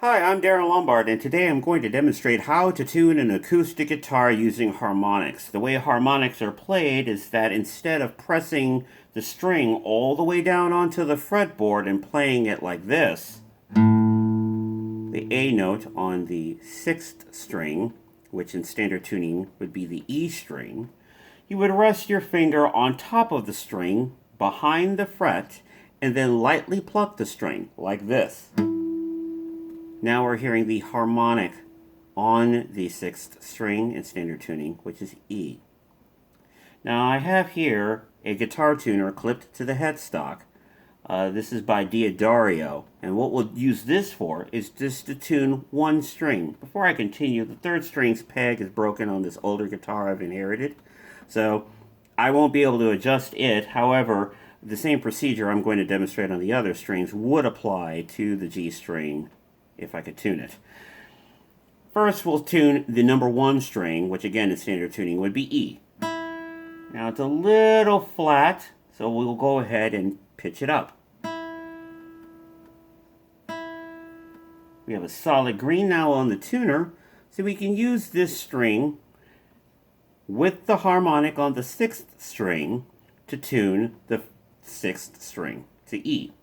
Hi, I'm Darren Lombard, and today I'm going to demonstrate how to tune an acoustic guitar using harmonics. The way harmonics are played is that instead of pressing the string all the way down onto the fretboard and playing it like this, the A note on the sixth string, which in standard tuning would be the E string, you would rest your finger on top of the string behind the fret and then lightly pluck the string like this. Now we're hearing the harmonic on the sixth string in standard tuning, which is E. Now I have here a guitar tuner clipped to the headstock. This is by Diodario, and what we'll use this for is just to tune one string. Before I continue, the third string's peg is broken on this older guitar I've inherited, so I won't be able to adjust it. However, the same procedure I'm going to demonstrate on the other strings would apply to the G string if I could tune it. First, we'll tune the number one string, which again in standard tuning would be E. Now it's a little flat, so we'll go ahead and pitch it up. We have a solid green now on the tuner, so we can use this string with the harmonic on the sixth string to tune the sixth string to E.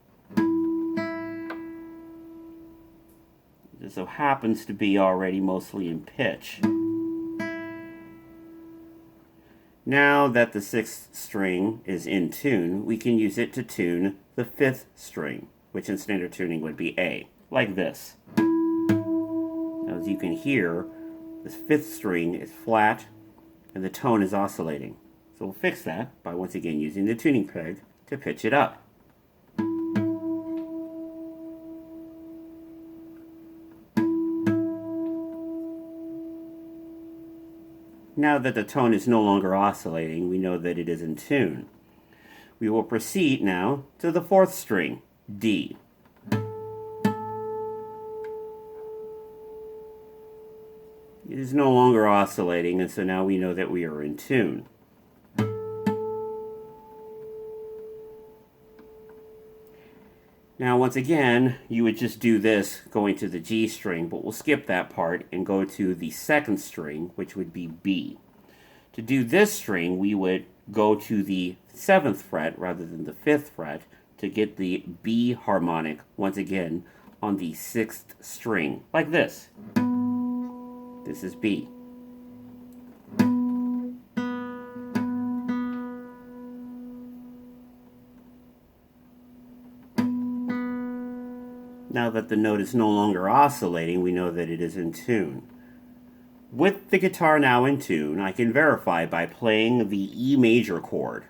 It so happens to be already mostly in pitch. Now that the sixth string is in tune, we can use it to tune the fifth string, which in standard tuning would be A, like this. Now, as you can hear, this fifth string is flat and the tone is oscillating. So we'll fix that by once again using the tuning peg to pitch it up. Now that the tone is no longer oscillating, we know that it is in tune. We will proceed now to the fourth string, D. It is no longer oscillating, and so now we know that we are in tune. Now, once again, you would just do this going to the G string, but we'll skip that part and go to the second string, which would be B. To do this string, we would go to the seventh fret rather than the fifth fret to get the B harmonic, once again, on the sixth string, like this. This is B. Now that the note is no longer oscillating, we know that it is in tune. With the guitar now in tune, I can verify by playing the E major chord.